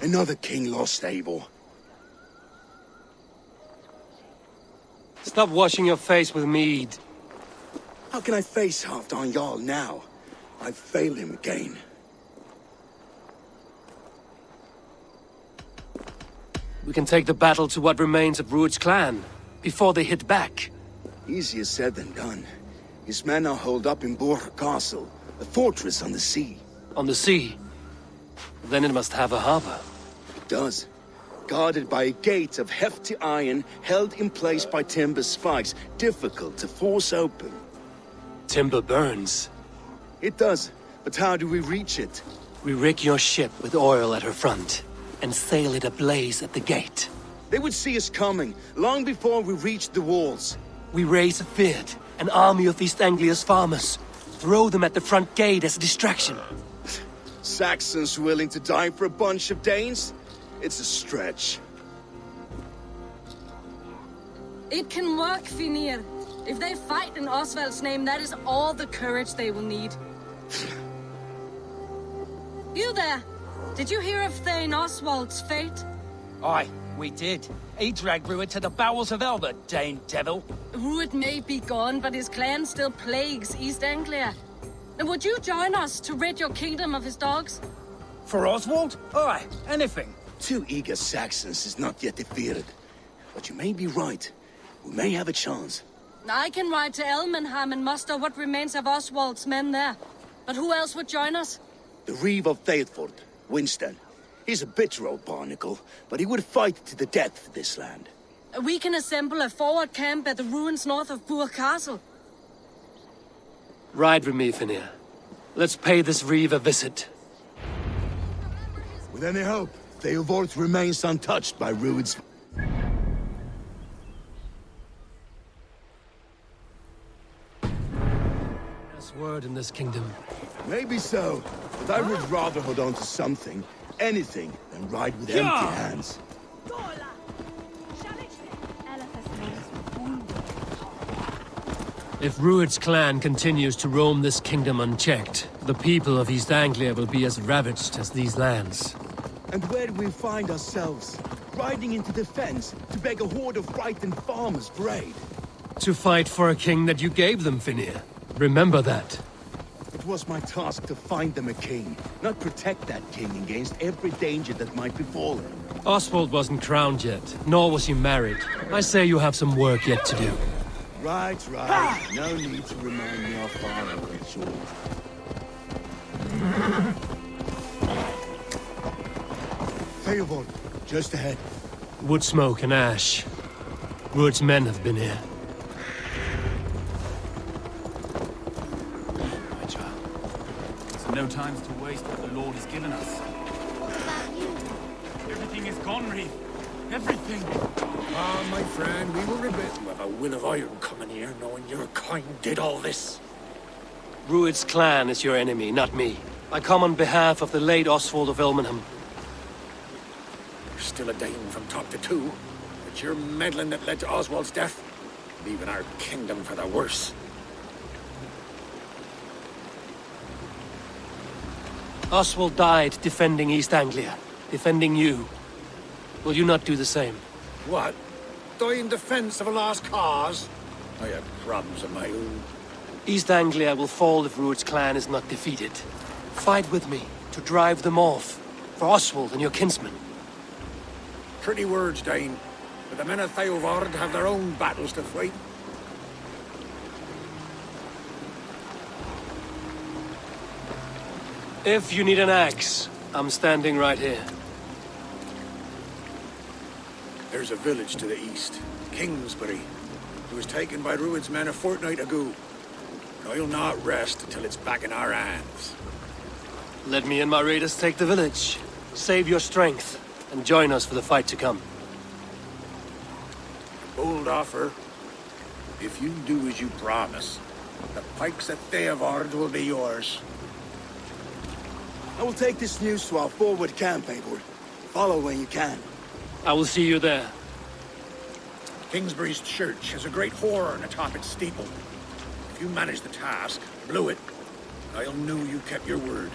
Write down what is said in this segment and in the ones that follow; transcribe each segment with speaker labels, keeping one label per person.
Speaker 1: Another king lost, Eivor.
Speaker 2: Stop washing your face with mead.
Speaker 1: How can I face Halfdan Jarl now? I've failed him again.
Speaker 2: We can take the battle to what remains of Rued's clan, before they hit back.
Speaker 1: Easier said than done. His men are holed up in Borg Castle, a fortress on the sea.
Speaker 2: On the sea? Then it must have a harbor.
Speaker 1: It does. Guarded by a gate of hefty iron, held in place by timber spikes, difficult to force open.
Speaker 2: Timber burns.
Speaker 1: It does, but how do we reach it?
Speaker 2: We rig your ship with oil at her front, and sail it ablaze at the gate.
Speaker 1: They would see us coming, long before we reached the walls.
Speaker 2: We raise a beard, an army of East Anglia's farmers. Throw them at the front gate as a distraction.
Speaker 1: Saxons willing to die for a bunch of Danes? It's a stretch.
Speaker 3: It can work, Finir. If they fight in Oswald's name, that is all the courage they will need. You there! Did you hear of Thane Oswald's fate?
Speaker 4: Aye, we did. He dragged Rued to the bowels of hell, the Dane devil.
Speaker 3: Rued may be gone, but his clan still plagues East Anglia. And would you join us to rid your kingdom of his dogs?
Speaker 4: For Oswald? Aye, anything.
Speaker 1: 2 eager Saxons is not yet defeated. But you may be right. We may have a chance.
Speaker 3: I can ride to Elmenham and muster what remains of Oswald's men there. But who else would join us?
Speaker 1: The Reeve of Thetford, Winston. He's a bitter old barnacle, but he would fight to the death for this land.
Speaker 3: We can assemble a forward camp at the ruins north of Burg Castle.
Speaker 2: Ride with me, Finir. Let's pay this Reeve a visit.
Speaker 1: With any hope, Eivor remains untouched by Rued's...
Speaker 2: Last word in this kingdom.
Speaker 1: Maybe so, but I would rather hold on to something, anything, than ride with empty hands.
Speaker 2: If Rued's clan continues to roam this kingdom unchecked, the people of East Anglia will be as ravaged as these lands.
Speaker 1: And where do we find ourselves? Riding into defense to beg a horde of frightened farmers for aid.
Speaker 2: To fight for a king that you gave them, Finir. Remember that.
Speaker 1: It was my task to find them a king, not protect that king against every danger that might befall him.
Speaker 2: Oswald wasn't crowned yet, nor was he married. I say you have some work yet to do.
Speaker 1: Right. No need to remind me how far I went short. Eivor, just ahead.
Speaker 2: Wood smoke and ash. Rued's men have been here.
Speaker 5: My child, it's no time to waste what the Lord has given us. Everything is gone, Reeve. Everything.
Speaker 6: Ah, my friend, we will regret you have a will of iron coming here, knowing your kind did all this.
Speaker 2: Rued's clan is your enemy, not me. I come on behalf of the late Oswald of Elmenham.
Speaker 6: You're still a Dane from top to two. It's your meddling that led to Oswald's death, leaving our kingdom for the worse.
Speaker 2: Oswald died defending East Anglia, defending you. Will you not do the same?
Speaker 6: What? Die in defense of a lost cause? I have problems of my own.
Speaker 2: East Anglia will fall if Rued's clan is not defeated. Fight with me to drive them off, for Oswald and your kinsmen.
Speaker 6: Pretty words, Dane. But the men of Eivor have their own battles to fight.
Speaker 2: If you need an axe, I'm standing right here.
Speaker 6: There's a village to the east, Kingsbury. It was taken by Rued's men a fortnight ago. I'll not rest until it's back in our hands.
Speaker 2: Let me and my raiders take the village. Save your strength, and join us for the fight to come.
Speaker 6: Bold offer. If you do as you promise, the pikes at Eivor will be yours.
Speaker 1: I will take this news to our forward camp, Eivor. Follow when you can.
Speaker 2: I will see you there.
Speaker 6: Kingsbury's church has a great horn atop its steeple. If you manage the task, blew it, I'll know you kept your word.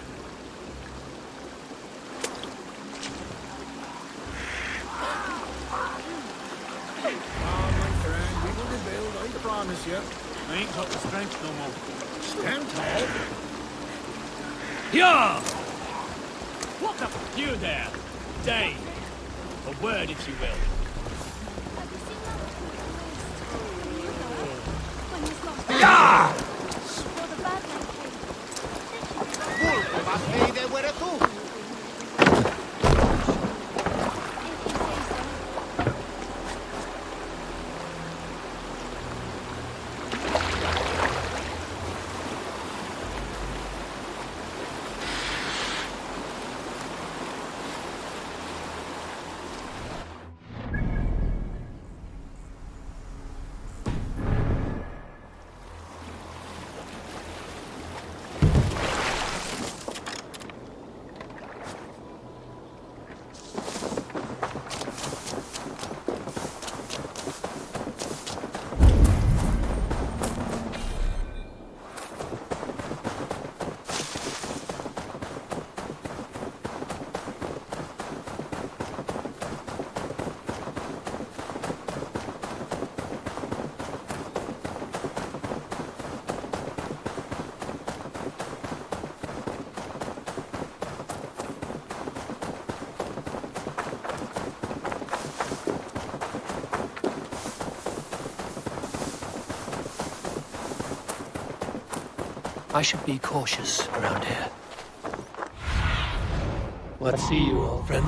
Speaker 6: Oh, my friend, we will rebuild, I promise you.
Speaker 5: I ain't got the strength no more.
Speaker 6: Stand tall.
Speaker 4: Yeah! What the you there? Dave. A word, if you will.
Speaker 7: Yeah!
Speaker 2: I should be cautious around here. What see you, old friend?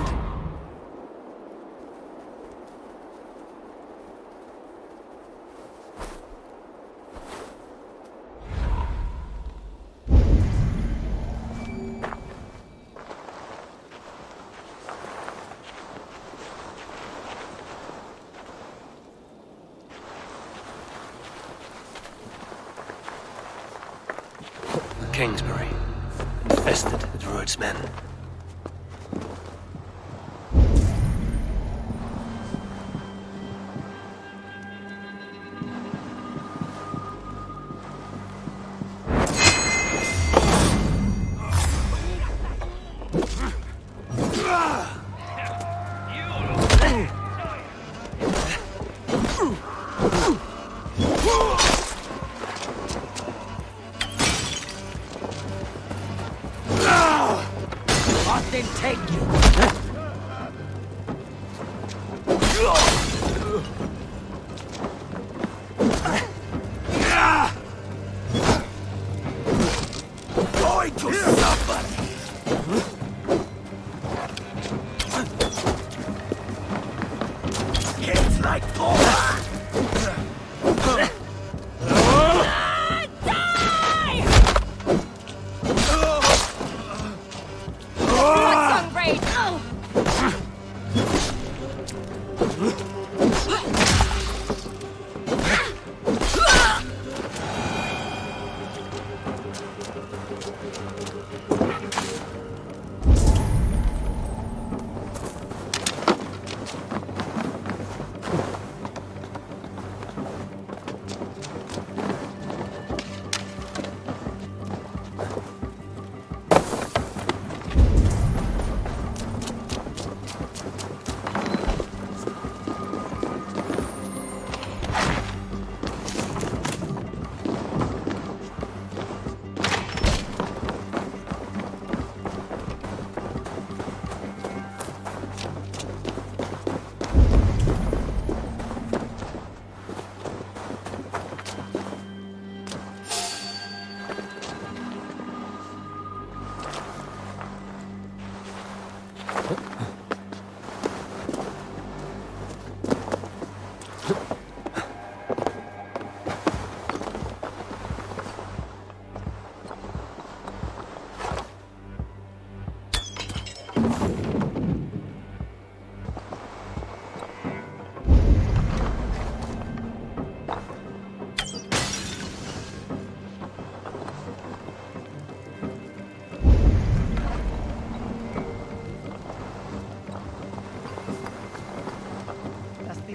Speaker 2: Kingsbury, infested with Rued's men.
Speaker 4: Then take you.
Speaker 7: Going to suffer! Kids like Thor!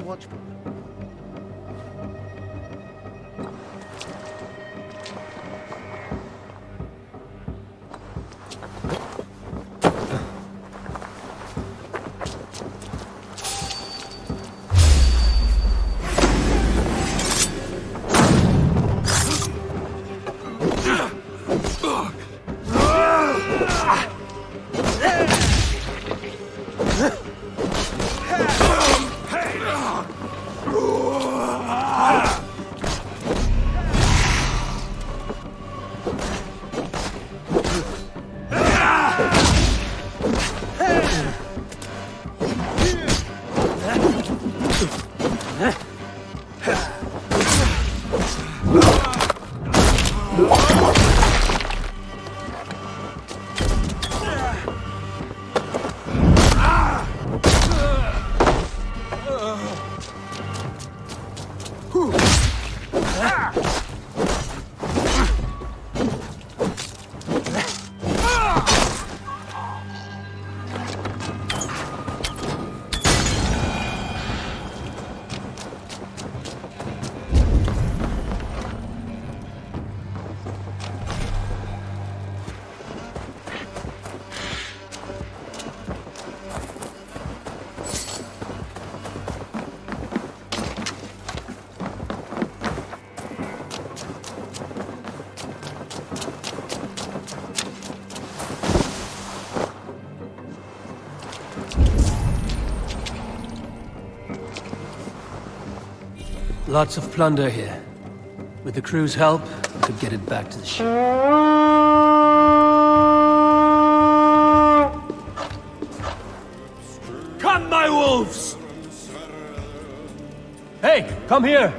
Speaker 8: Watchful.
Speaker 2: Lots of plunder here. With the crew's help, we could get it back to the ship.
Speaker 4: Come, my wolves!
Speaker 2: Hey, come here!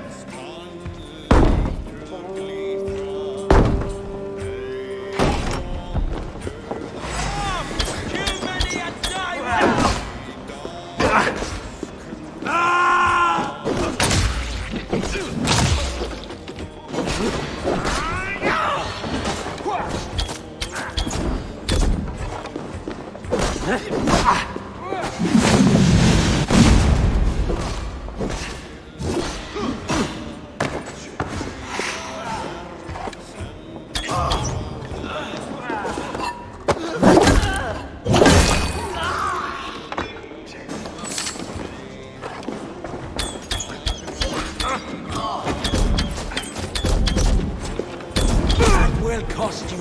Speaker 7: Will cost you.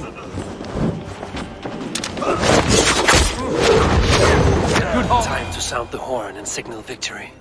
Speaker 2: Time to sound the horn and signal victory.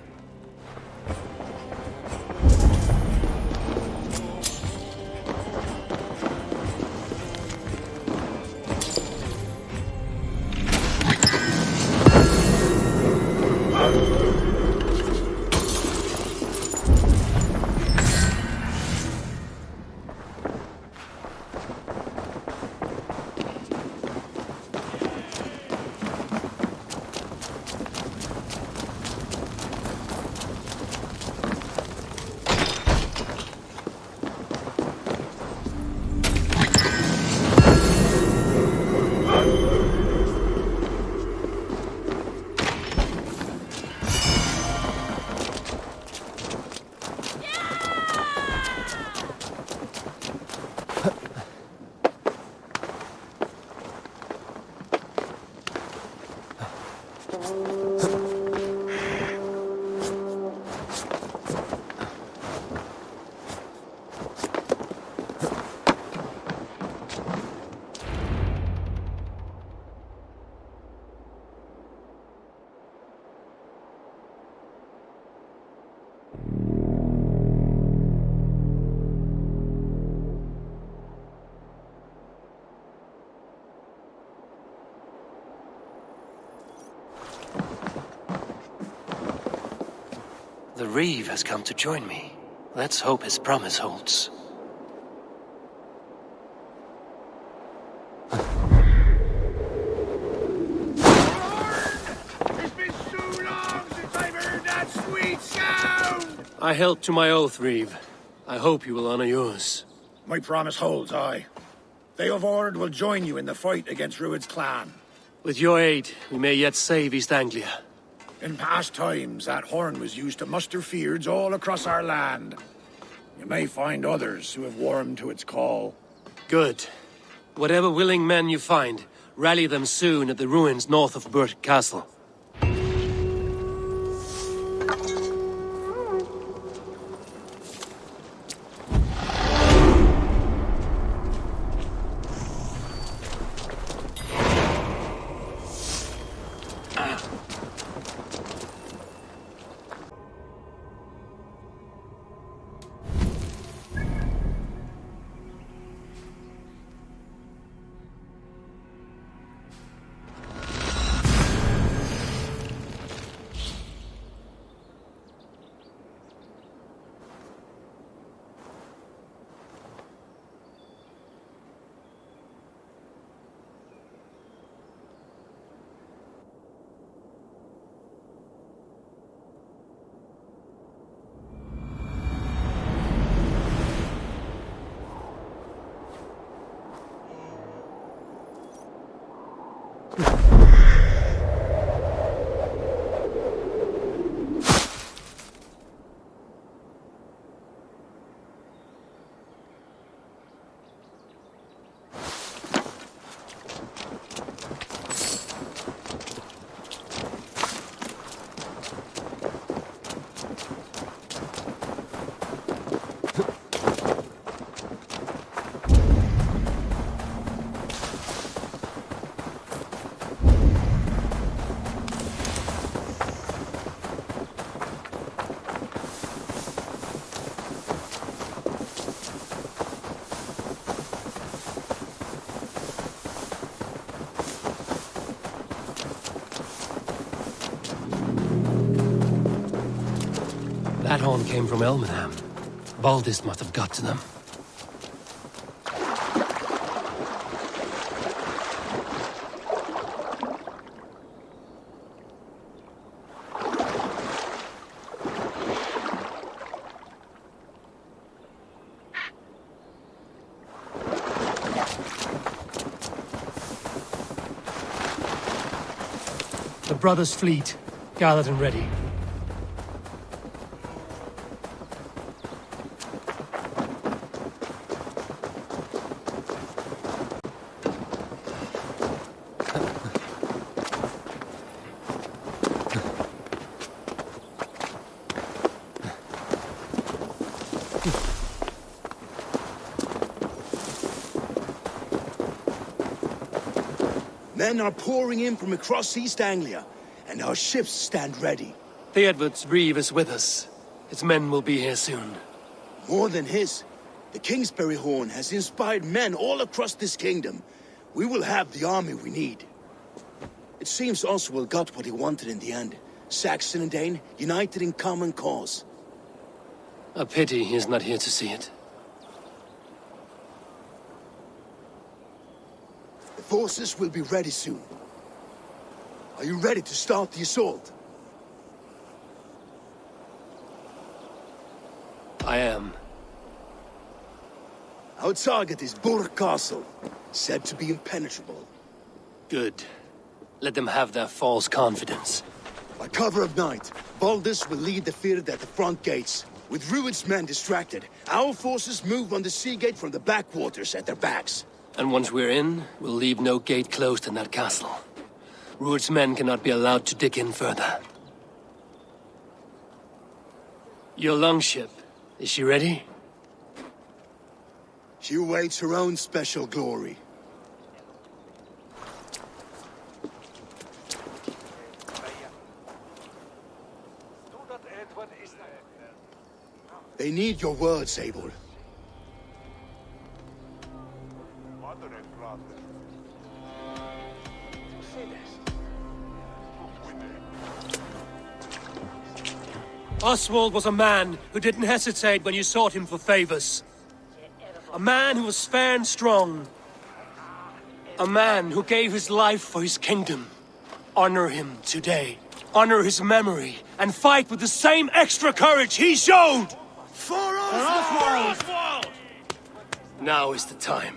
Speaker 2: The Reeve has come to join me. Let's hope his promise holds.
Speaker 6: It's been so long since I've heard that sweet sound!
Speaker 2: I held to my oath, Reeve. I hope you will honor yours.
Speaker 6: My promise holds, aye. Eivor will join you in the fight against Rued's clan.
Speaker 2: With your aid, we may yet save East Anglia.
Speaker 6: In past times, that horn was used to muster fyrds all across our land. You may find others who have warmed to its call.
Speaker 2: Good. Whatever willing men you find, rally them soon at the ruins north of Burt Castle. that horn came from Elmenham. Baldist must have got to them. The brothers' fleet, gathered and ready.
Speaker 1: Men are pouring in from across East Anglia, and our ships stand ready.
Speaker 2: Theodward's reeve is with us. His men will be here soon.
Speaker 1: More than his, the Kingsbury Horn has inspired men all across this kingdom. We will have the army we need. It seems Oswald got what he wanted in the end. Saxon and Dane united in common cause.
Speaker 2: A pity he is not here to see it.
Speaker 1: The forces will be ready soon. Are you ready to start the assault?
Speaker 2: I am.
Speaker 1: Our target is Burg Castle, said to be impenetrable.
Speaker 2: Good. Let them have their false confidence.
Speaker 1: By cover of night, Baldus will lead the field at the front gates. With Rued's men distracted, our forces move on the sea gate from the backwaters at their backs.
Speaker 2: And once we're in, we'll leave no gate closed in that castle. Rued's men cannot be allowed to dig in further. Your longship, is she ready?
Speaker 1: She awaits her own special glory. They need your words, Eivor.
Speaker 2: Oswald was a man who didn't hesitate when you sought him for favors. A man who was fair and strong. A man who gave his life for his kingdom. Honor him today. Honor his memory. And fight with the same extra courage he showed!
Speaker 1: For Oswald!
Speaker 2: Now is the time.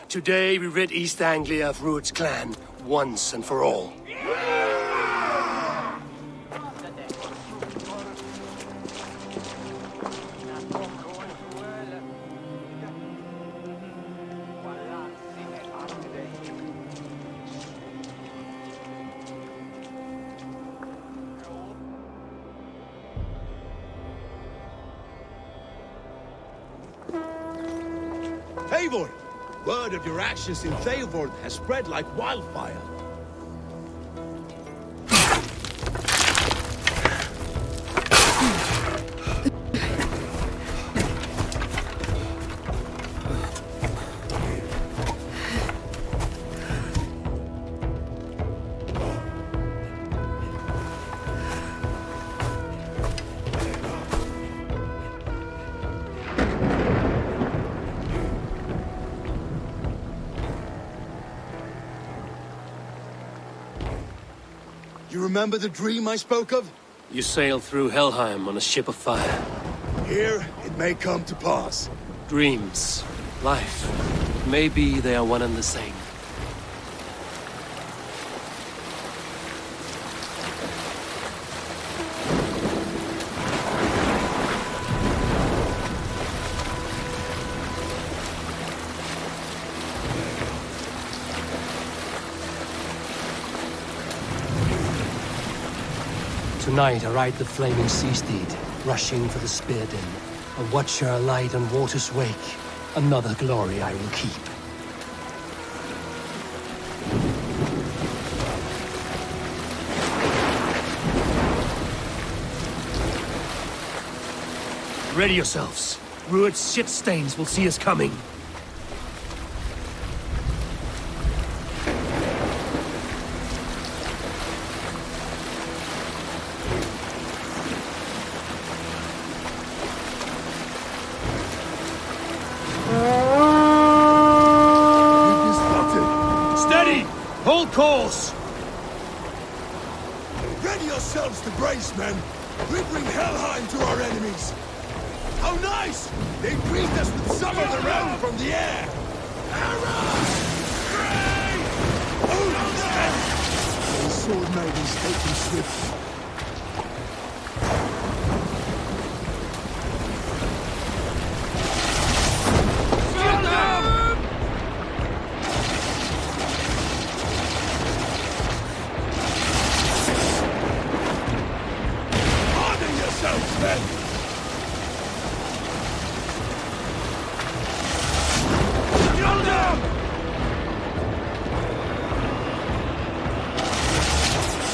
Speaker 2: Today we rid East Anglia of Rued's clan, once and for all.
Speaker 1: Eivor! Word of your actions in Eivor has spread like wildfire. You remember the dream I spoke of?
Speaker 2: You sailed through Helheim on a ship of fire.
Speaker 1: Here, it may come to pass.
Speaker 2: Dreams, life, maybe they are one and the same. Tonight I ride the flaming sea steed, rushing for the spear den. A watcher alight on water's wake. Another glory I will keep. Ready yourselves. Rued's shit stains will see us coming. course!
Speaker 1: Ready yourselves to brace, men! We bring Helheim to our enemies! How nice! They greet us with some of their own from the air! Arrows! Great! Oh, those sword maidens take them swiftly.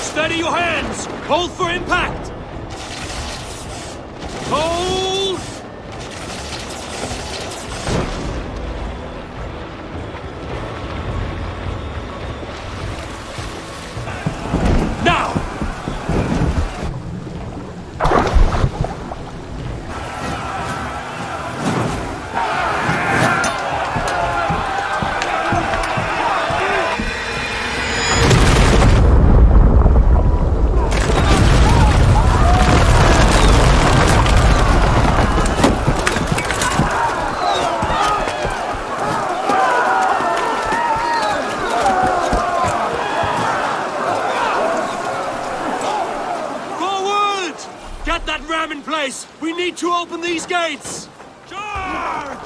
Speaker 2: Steady your hands! Hold for impact! Hold! Now! In place! We need to open these gates!
Speaker 4: Charge!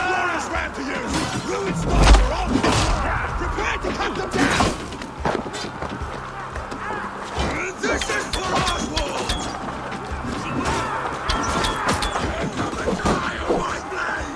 Speaker 1: Glorious ram to use! Ruined stars are all fire! Prepare to cut them down! This is for Oswald! Die of my blade!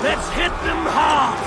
Speaker 2: Let's hit them hard!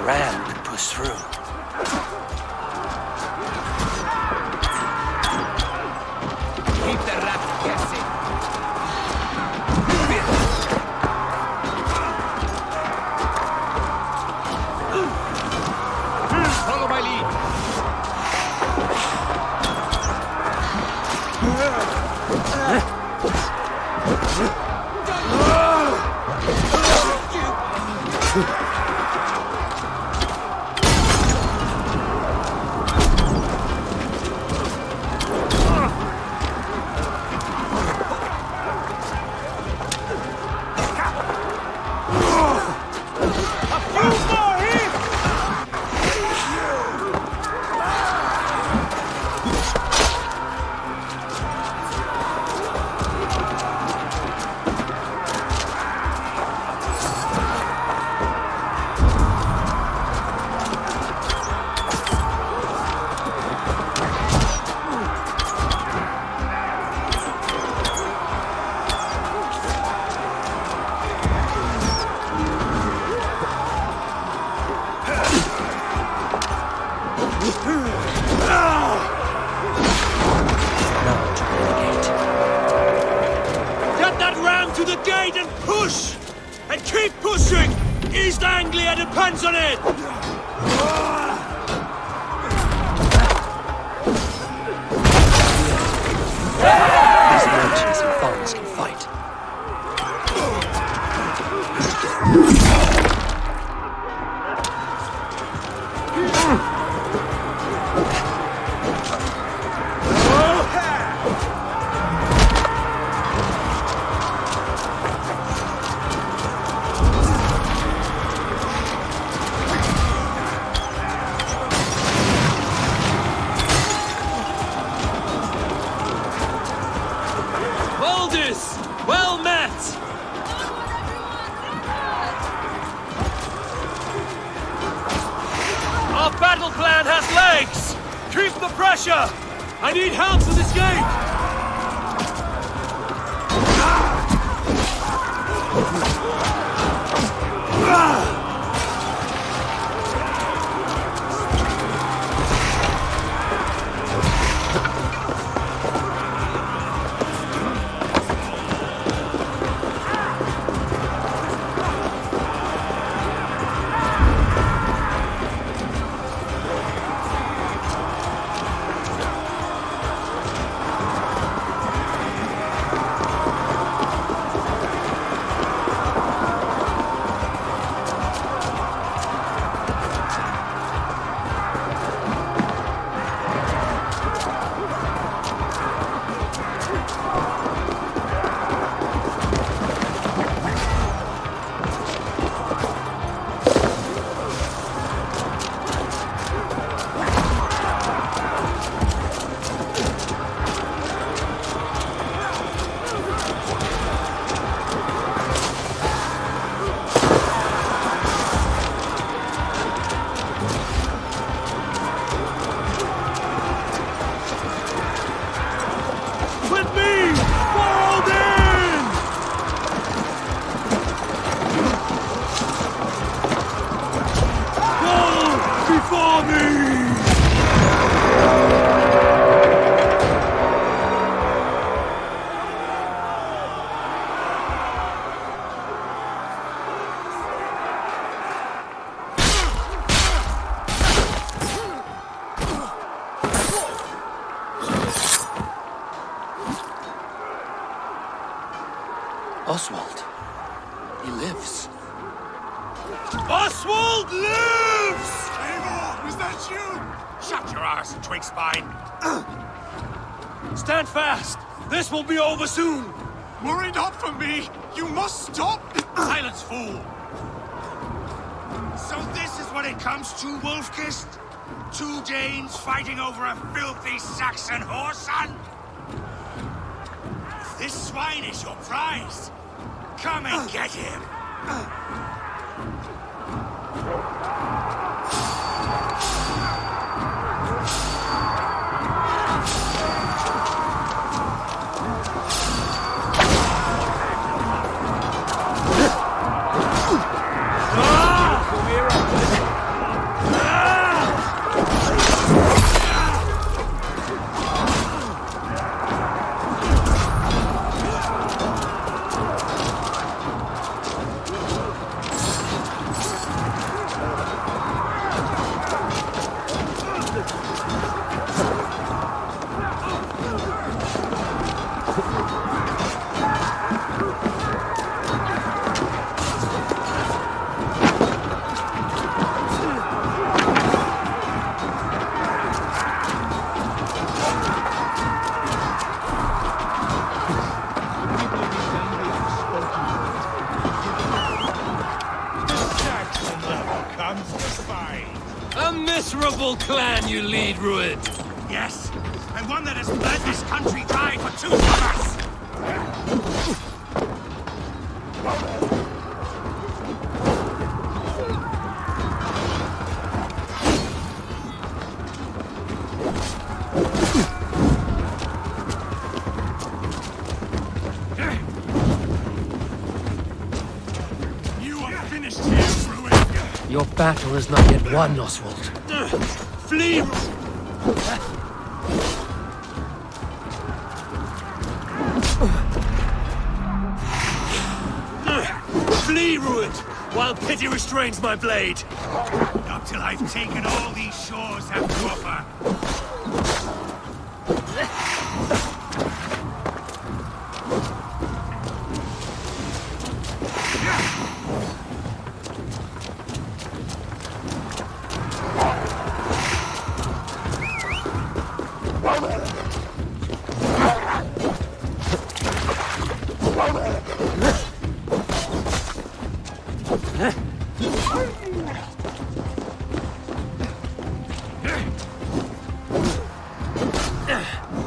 Speaker 7: Ram could push through.
Speaker 4: Keep the rat guessing. Follow my lead.
Speaker 2: to the gate and push! And keep pushing! East Anglia depends on it! These merchants and thugs can fight. Well met! Our battle plan has legs! Keep the pressure! I need help to this gate! Oswald. He lives. Oswald lives!
Speaker 6: Eivor, is that you? Shut your arse, twig spine.
Speaker 2: Stand fast! This will be over soon!
Speaker 6: Worry not for me. You must stop.
Speaker 2: Silence, fool!
Speaker 6: So this is what it comes to, Wolfkist? 2 Danes fighting over a filthy Saxon whoreson? This swine is your prize. Come and get him.
Speaker 2: A miserable clan you lead, Rued.
Speaker 6: Yes, and one that has bled this country dry for 2 summers. You are finished here, Rued.
Speaker 2: Your battle is not yet won, Oswald. Flee! be ruined, while pity restrains my blade.
Speaker 6: Not till I've taken all these shores have to offer.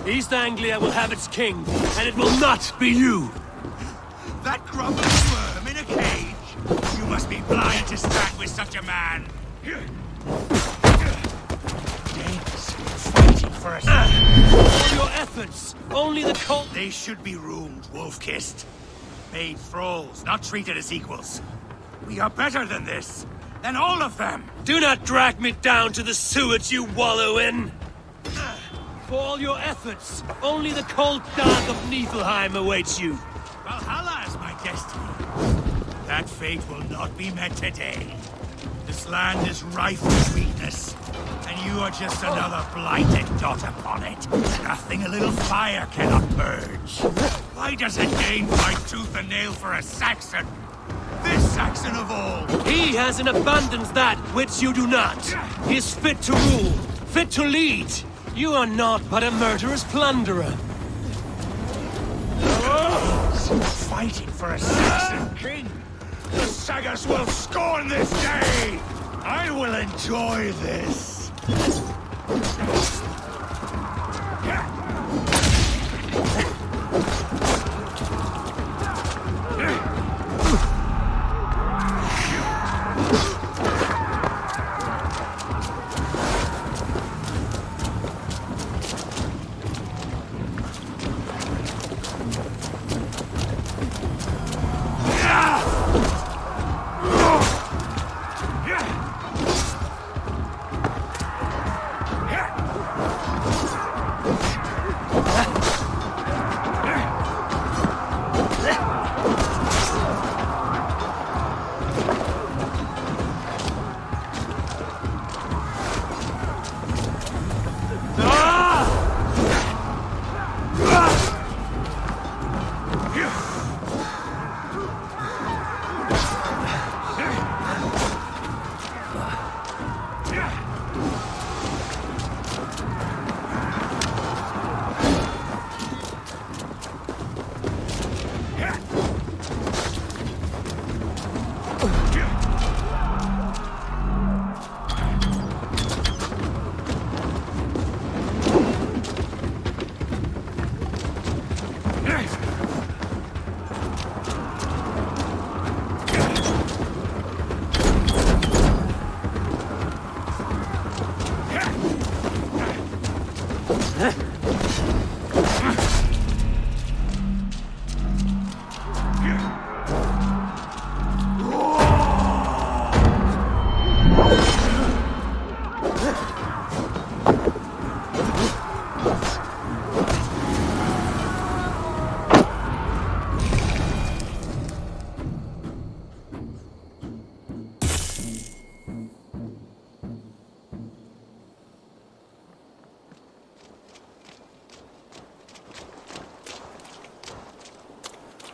Speaker 2: East Anglia will have its king, and it will not be you!
Speaker 6: That grovelling worm in a cage? You must be blind to stand with such a man! Danes, fighting for us.
Speaker 2: For your efforts, only the cold...
Speaker 6: They should be ruled, wolf-kissed. Made thralls, not treated as equals. We are better than this, than all of them!
Speaker 2: Do not drag me down to the sewage you wallow in! For all your efforts, only the cold dark of Niflheim awaits you.
Speaker 6: Valhalla is my destiny. That fate will not be met today. This land is rife with weakness, and you are just another blighted dot upon it. Nothing a little fire cannot purge. Why does a Dane fight tooth and nail for a Saxon? This Saxon of all!
Speaker 2: He has in abundance that which you do not. He is fit to rule, fit to lead. You are naught but a murderous plunderer.
Speaker 6: Fighting for a Saxon king! The Sagas will scorn this day! I will enjoy this!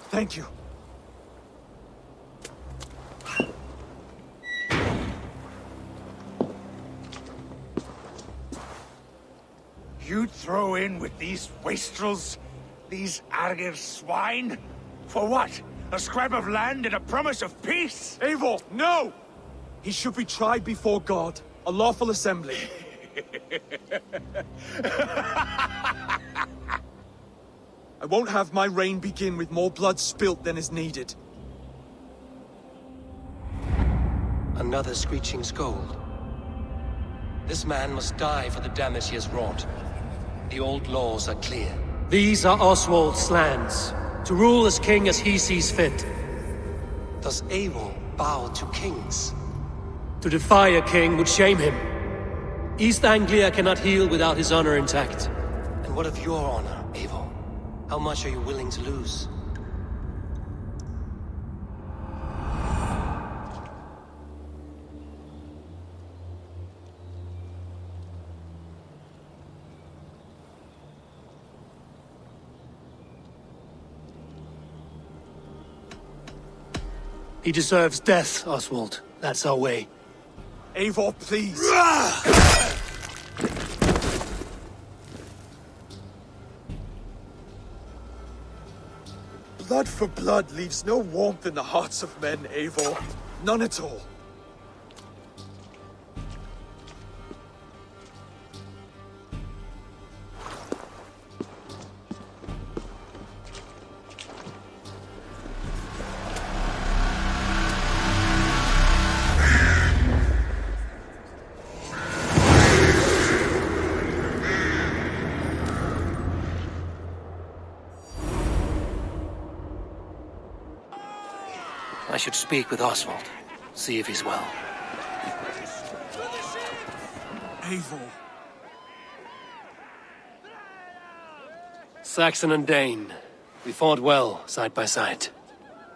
Speaker 2: Thank you.
Speaker 6: You'd throw in with these wastrels? These Argir swine? For what? A scrap of land and a promise of peace?
Speaker 8: Eivor, no! He should be tried before God, a lawful assembly. I won't have my reign begin with more blood spilt than is needed.
Speaker 2: Another screeching scold. This man must die for the damage he has wrought. The old laws are clear. These are Oswald's lands, to rule as king as he sees fit. Does Eivor bow to kings? To defy a king would shame him. East Anglia cannot heal without his honor intact. And what of your honor, Eivor? How much are you willing to lose? He deserves death, Oswald. That's our way.
Speaker 8: Eivor, please. Blood for blood leaves no warmth in the hearts of men, Eivor. None at all.
Speaker 2: I should speak with Oswald. See if he's well.
Speaker 8: Eivor.
Speaker 2: Saxon and Dane. We fought well, side by side.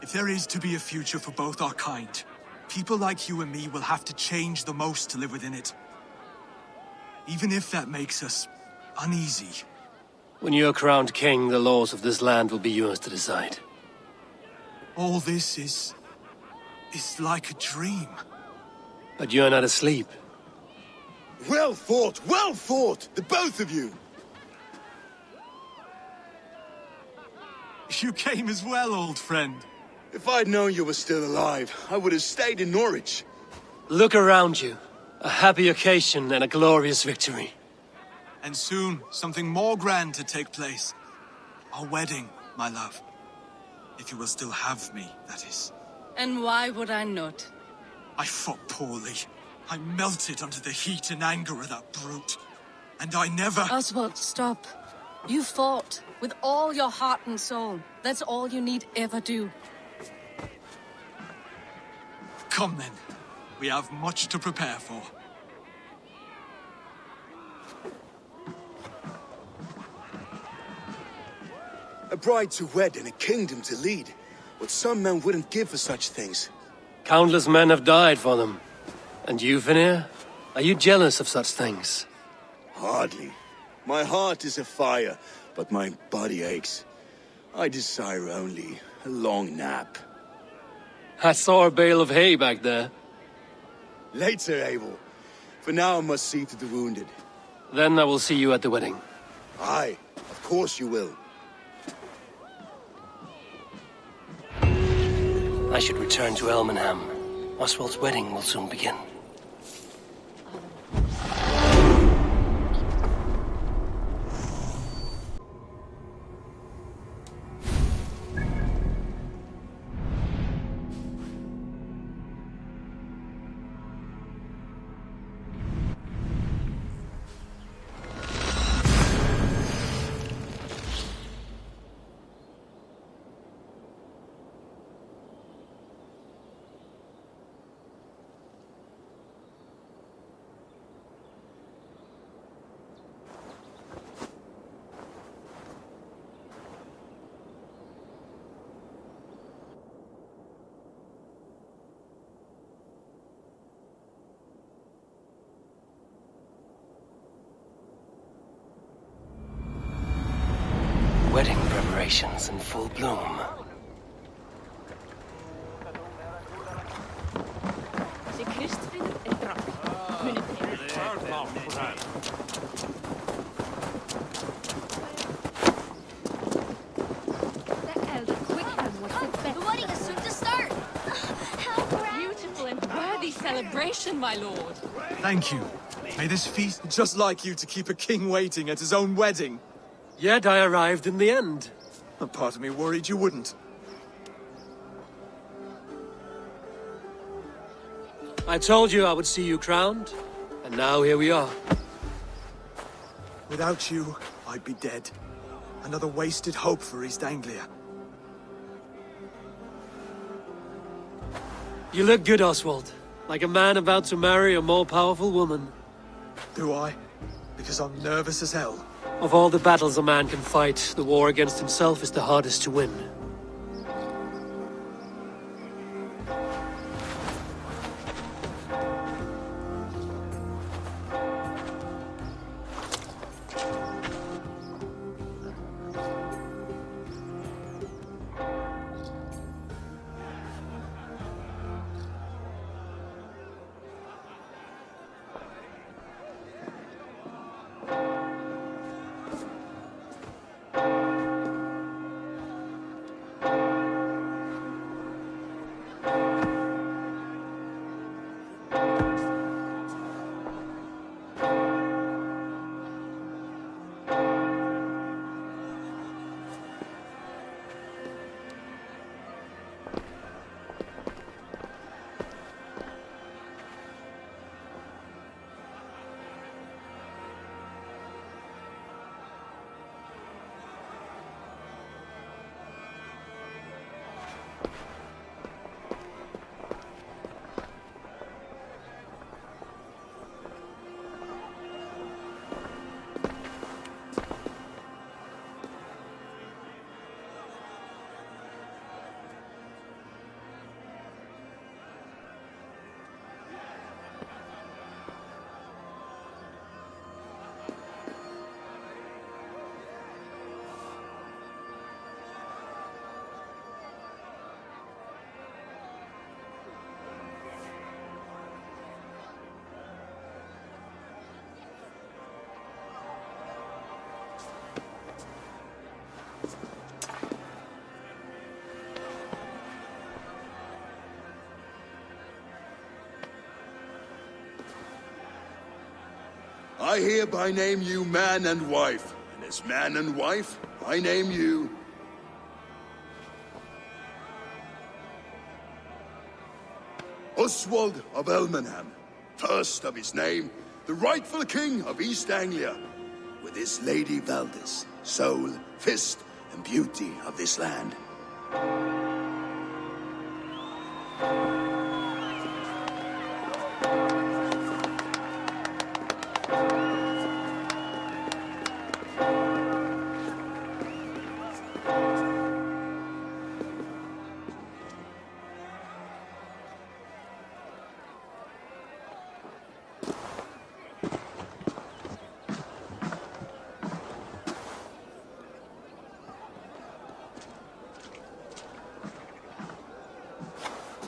Speaker 8: If there is to be a future for both our kind, people like you and me will have to change the most to live within it. Even if that makes us uneasy.
Speaker 2: When you're crowned king, the laws of this land will be yours to decide.
Speaker 8: All this is like a dream.
Speaker 2: But you're not asleep.
Speaker 1: Well fought, the both of you!
Speaker 8: You came as well, old friend.
Speaker 1: If I'd known you were still alive, I would have stayed in Norwich.
Speaker 2: Look around you. A happy occasion and a glorious victory.
Speaker 8: And soon, something more grand to take place. Our wedding, my love. If you will still have me, that is.
Speaker 3: And why would I not?
Speaker 8: I fought poorly. I melted under the heat and anger of that brute. And I never...
Speaker 3: Oswald, stop. You fought with all your heart and soul. That's all you need ever do.
Speaker 8: Come then. We have much to prepare for.
Speaker 1: A bride to wed and a kingdom to lead. What some men wouldn't give for such things.
Speaker 2: Countless men have died for them. And you, Vanir? Are you jealous of such things?
Speaker 1: Hardly. My heart is afire, but my body aches. I desire only a long nap.
Speaker 2: I saw a bale of hay back there.
Speaker 1: Later, Eivor. For now I must see to the wounded.
Speaker 2: Then I will see you at the wedding.
Speaker 1: Aye, of course you will.
Speaker 2: I should return to Elmenham. Oswald's wedding will soon begin. Wedding preparations in full bloom.
Speaker 9: The wedding is soon to start. How grand!
Speaker 10: Beautiful and worthy celebration, my lord.
Speaker 8: Thank you. May this feast just like you to keep a king waiting at his own wedding.
Speaker 2: Yet I arrived in the end.
Speaker 8: A part of me worried you wouldn't.
Speaker 2: I told you I would see you crowned, and now here we are.
Speaker 8: Without you, I'd be dead. Another wasted hope for East Anglia.
Speaker 2: You look good, Oswald. Like a man about to marry a more powerful woman.
Speaker 8: Do I? Because I'm nervous as hell.
Speaker 2: Of all the battles a man can fight, the war against himself is the hardest to win.
Speaker 1: hereby name you man and wife. And as man and wife, I name you... Oswald of Elmenham, first of his name, the rightful king of East Anglia, with his lady Valdis, soul, fist, and beauty of this land.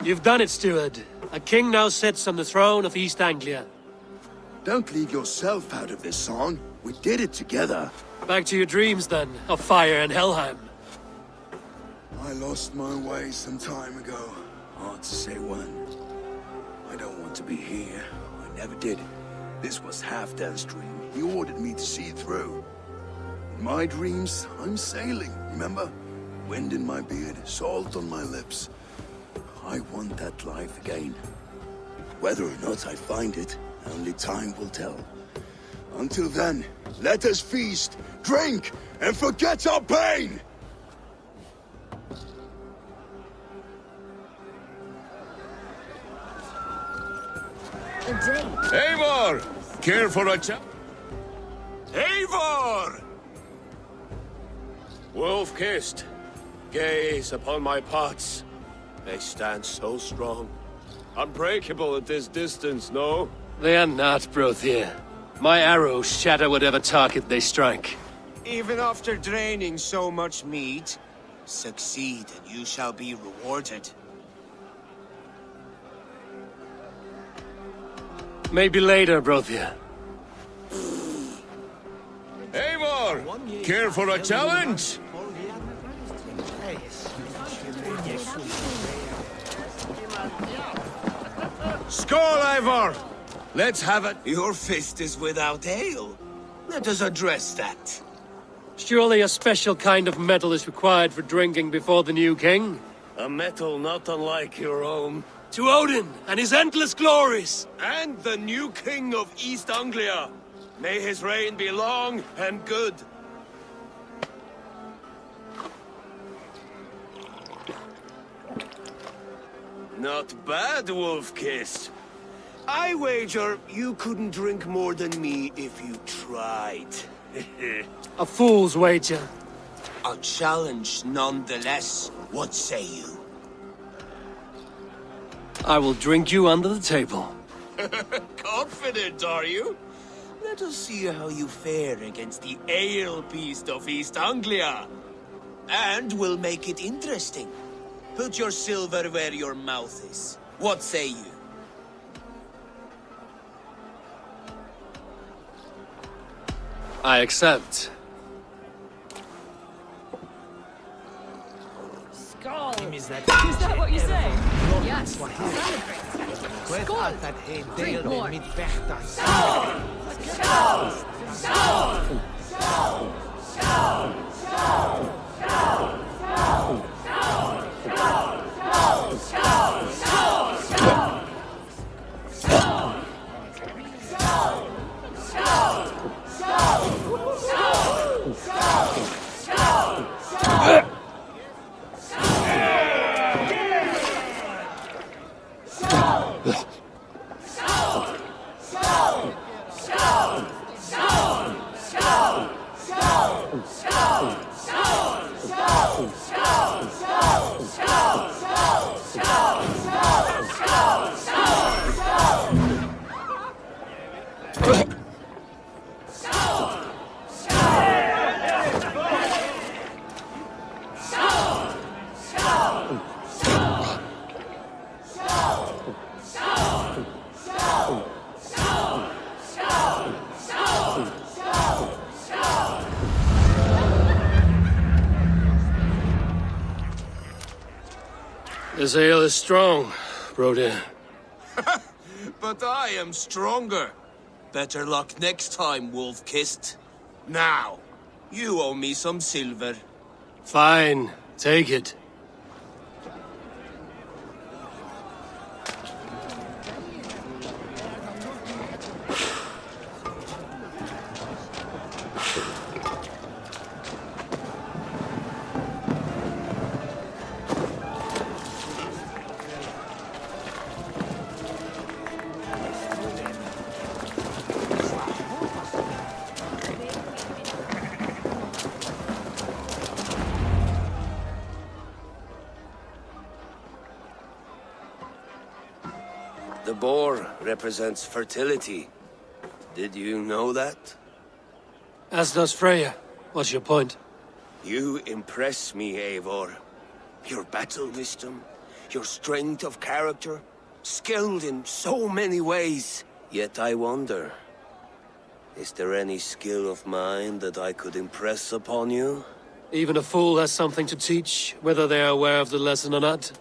Speaker 2: You've done it, steward. A king now sits on the throne of East Anglia.
Speaker 1: Don't leave yourself out of this song. We did it together.
Speaker 2: Back to your dreams, then, of fire and Helheim.
Speaker 1: I lost my way some time ago. Hard to say when. I don't want to be here. I never did. This was Halfdan's dream. He ordered me to see it through. In my dreams, I'm sailing, remember? Wind in my beard, salt on my lips. I want that life again. Whether or not I find it, only time will tell. Until then, let us feast, drink, and forget our pain!
Speaker 6: Eivor! Care for a chat? Eivor!
Speaker 11: Wolf-kissed, gaze upon my pots. They stand so strong. Unbreakable at this distance, no?
Speaker 2: They are not, Brothier. My arrows shatter whatever target they strike.
Speaker 7: Even after draining so much meat, succeed and you shall be rewarded.
Speaker 2: Maybe later, Brothier.
Speaker 6: Eivor! Care for a challenge? Skål, Eivor! Let's have it.
Speaker 7: Your fist is without ale. Let us address that.
Speaker 2: Surely a special kind of metal is required for drinking before the new king?
Speaker 11: A metal not unlike your own.
Speaker 2: To Odin and his endless glories!
Speaker 11: And the new king of East Anglia. May his reign be long and good. Not bad, Wolf-kissed. I wager you couldn't drink more than me if you tried.
Speaker 2: A fool's wager.
Speaker 7: A challenge nonetheless. What say you?
Speaker 2: I will drink you under the table.
Speaker 11: Confident, are you? Let us see how you fare against the ale beast of East Anglia.
Speaker 7: And we'll make it interesting. Put your silver where your mouth is. What say you?
Speaker 2: I accept.
Speaker 3: Skål!
Speaker 10: Is that what you say?
Speaker 3: Yes, celebrate. Skål! Drink more.
Speaker 2: This ale is strong, Broder.
Speaker 7: But I am stronger. Better luck next time, wolf-kissed. Now, you owe me some silver.
Speaker 2: Fine, take it.
Speaker 11: The boar represents fertility. Did you know that?
Speaker 2: As does Freya. What's your point?
Speaker 11: You impress me, Eivor. Your battle wisdom, your strength of character, skilled in so many ways. Yet I wonder, is there any skill of mine that I could impress upon you?
Speaker 2: Even a fool has something to teach, whether they are aware of the lesson or not.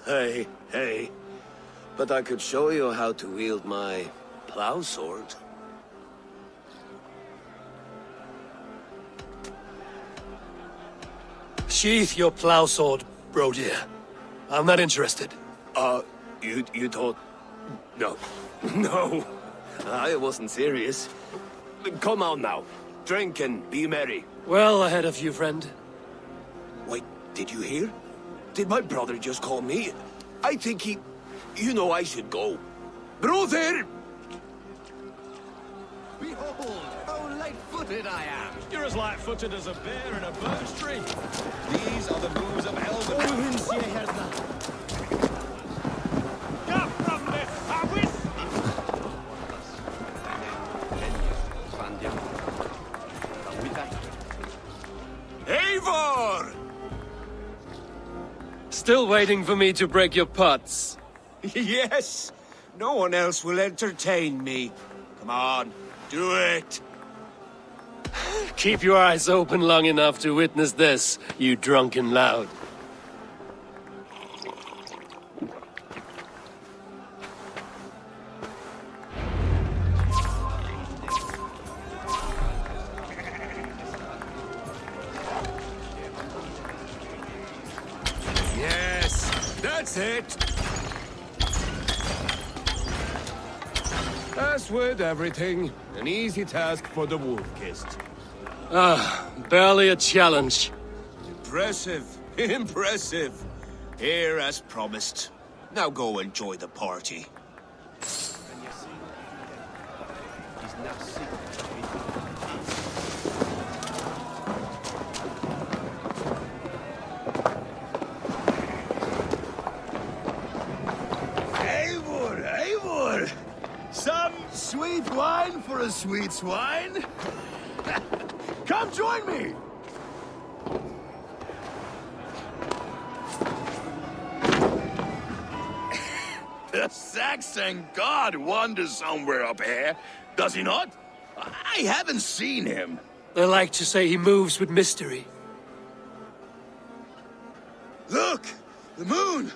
Speaker 11: Hey. But I could show you how to wield my plow sword.
Speaker 2: Sheath your plow sword, bro dear. I'm not interested.
Speaker 11: You thought... No. No. I wasn't serious. Come on now. Drink and be merry.
Speaker 2: Well ahead of you, friend.
Speaker 11: Wait, did you hear? Did my brother just call me? I think he... You know I should go. Brother!
Speaker 4: Behold, how light-footed I am. You're as light-footed as a bear in a birch tree. These are the moves of Elven.
Speaker 11: Eivor!
Speaker 2: Still waiting for me to break your pots.
Speaker 7: Yes! No one else will entertain me. Come on, do it!
Speaker 2: Keep your eyes open long enough to witness this, you drunken lout.
Speaker 11: Yes, that's it! As with everything, an easy task for the wolf-kissed.
Speaker 2: Barely a challenge.
Speaker 7: Impressive, impressive. Here as promised. Now go enjoy the party.
Speaker 1: Eivor! Some sweet wine for a sweet swine? Come join me! The Saxon god wanders somewhere up here, does he not? I haven't seen him.
Speaker 2: They like to say he moves with mystery.
Speaker 1: Look! The moon!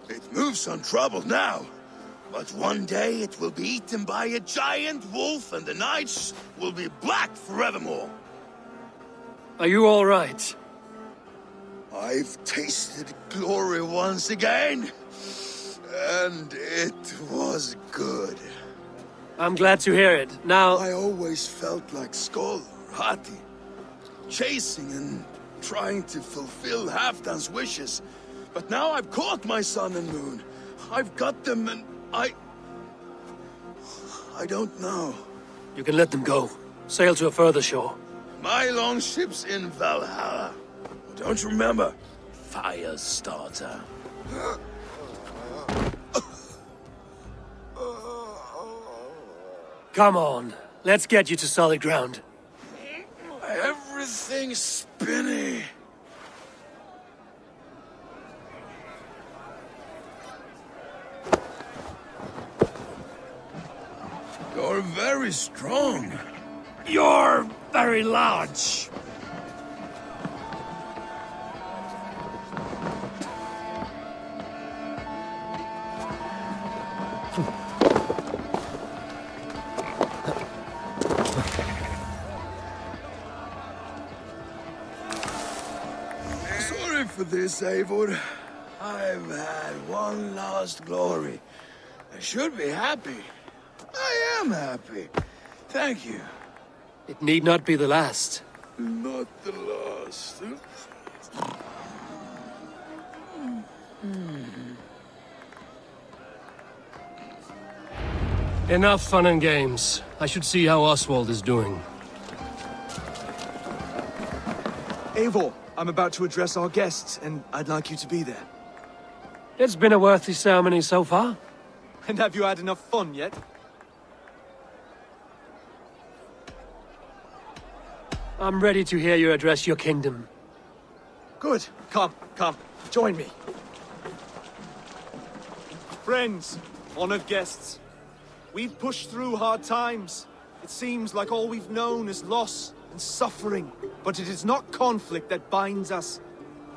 Speaker 1: It moves untroubled now. But one day it will be eaten by a giant wolf and the nights will be black forevermore.
Speaker 2: Are you all right?
Speaker 1: I've tasted glory once again. And it was good.
Speaker 2: I'm glad to hear it. Now...
Speaker 1: I always felt like Skoll, Hati. Chasing and trying to fulfill Halfdan's wishes. But now I've caught my sun and moon. I've got them and I don't know.
Speaker 2: You can let them go. Sail to a further shore.
Speaker 1: My longship's in Valhalla. Don't you remember? Firestarter.
Speaker 2: Come on. Let's get you to solid ground.
Speaker 1: Everything's spinny. You're very strong.
Speaker 2: You're very large.
Speaker 1: sorry for this, Eivor. I've had one last glory. I should be happy. I am happy. Thank you.
Speaker 2: It need not be the last.
Speaker 1: Not the last.
Speaker 2: Enough fun and games. I should see how Oswald is doing.
Speaker 8: Eivor, I'm about to address our guests, and I'd like you to be there.
Speaker 2: It's been a worthy ceremony so far.
Speaker 8: And have you had enough fun yet?
Speaker 2: I'm ready to hear you address your kingdom.
Speaker 8: Good. Come, join me. Friends, honored guests, we've pushed through hard times. It seems like all we've known is loss and suffering. But it is not conflict that binds us.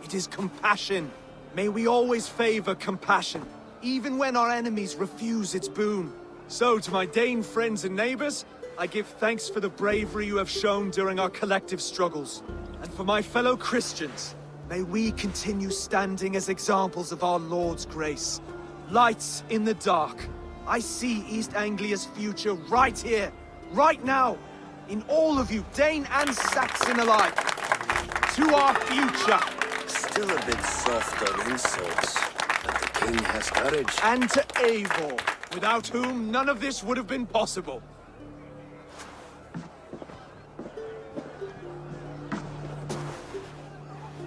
Speaker 8: It is compassion. May we always favor compassion, even when our enemies refuse its boon. So, to my Dane friends and neighbors, I give thanks for the bravery you have shown during our collective struggles. And for my fellow Christians, may we continue standing as examples of our Lord's grace. Lights in the dark. I see East Anglia's future right here, right now, in all of you, Dane and Saxon alike. To our future.
Speaker 11: Still a bit soft on insults, but the king has courage.
Speaker 8: And to Eivor, without whom none of this would have been possible.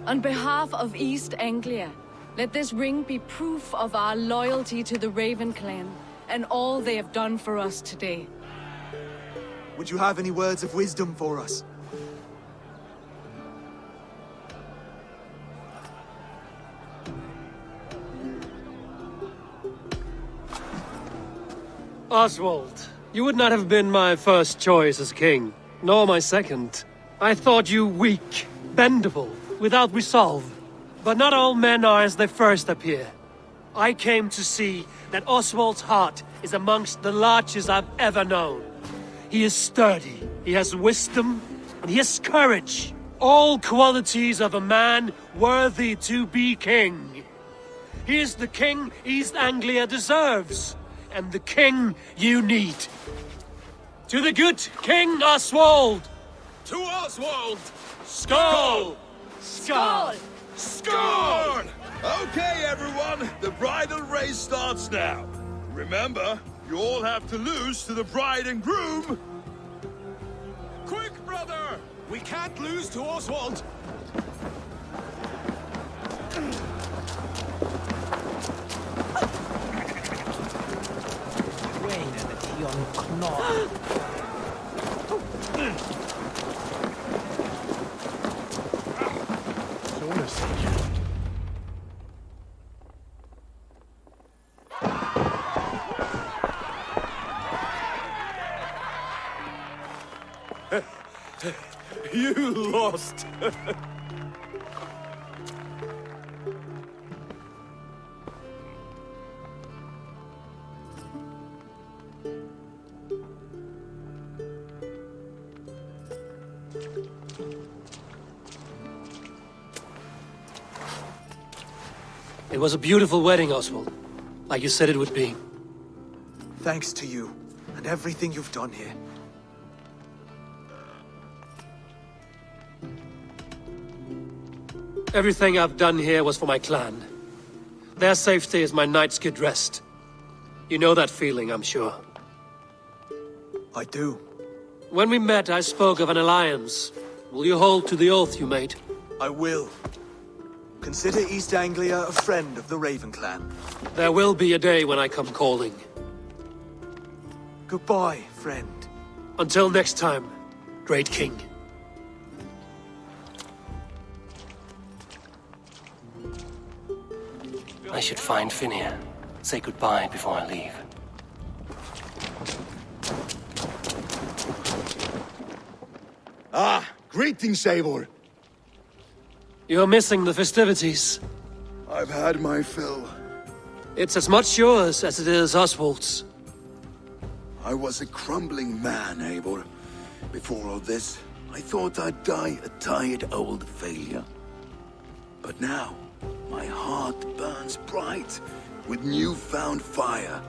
Speaker 3: On behalf of East Anglia, let this ring be proof of our loyalty to the Raven clan and all they have done for us today.
Speaker 8: Would you have any words of wisdom for us?
Speaker 2: Oswald, you would not have been my first choice as king, nor my second. I thought you weak, bendable, without resolve. But not all men are as they first appear. I came to see that Oswald's heart is amongst the largest I've ever known. He is sturdy, he has wisdom, and he has courage. All qualities of a man worthy to be king. He is the king East Anglia deserves, and the king you need. To the good King Oswald!
Speaker 4: To Oswald!
Speaker 2: Skull!
Speaker 3: Skull!
Speaker 4: Score! Okay, everyone, the bridal race starts now. Remember, you all have to lose to the bride and groom. Quick, brother! We can't lose to Oswald. You lost.
Speaker 2: It was a beautiful wedding, Oswald. Like you said it would be.
Speaker 8: Thanks to you, and everything you've done here.
Speaker 2: Everything I've done here was for my clan. Their safety is my night's good rest. You know that feeling, I'm sure.
Speaker 8: I do.
Speaker 2: When we met, I spoke of an alliance. Will you hold to the oath you made?
Speaker 8: I will. Consider East Anglia a friend of the Raven clan.
Speaker 2: There will be a day when I come calling.
Speaker 8: Goodbye, friend.
Speaker 2: Until next time, great king. I should find Finnear. Say goodbye before I leave.
Speaker 1: Ah, greetings, Eivor.
Speaker 2: You're missing the festivities.
Speaker 1: I've had my fill.
Speaker 2: It's as much yours as it is Oswald's.
Speaker 1: I was a crumbling man, Eivor. Before all this, I thought I'd die a tired old failure. But now, my heart burns bright with newfound fire.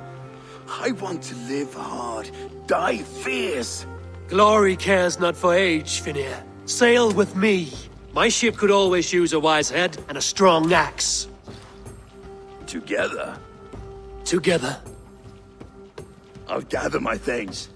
Speaker 1: I want to live hard, die fierce.
Speaker 2: Glory cares not for age, Finir. Sail with me. My ship could always use a wise head and a strong axe.
Speaker 1: Together,
Speaker 2: Together.
Speaker 1: I'll gather my things.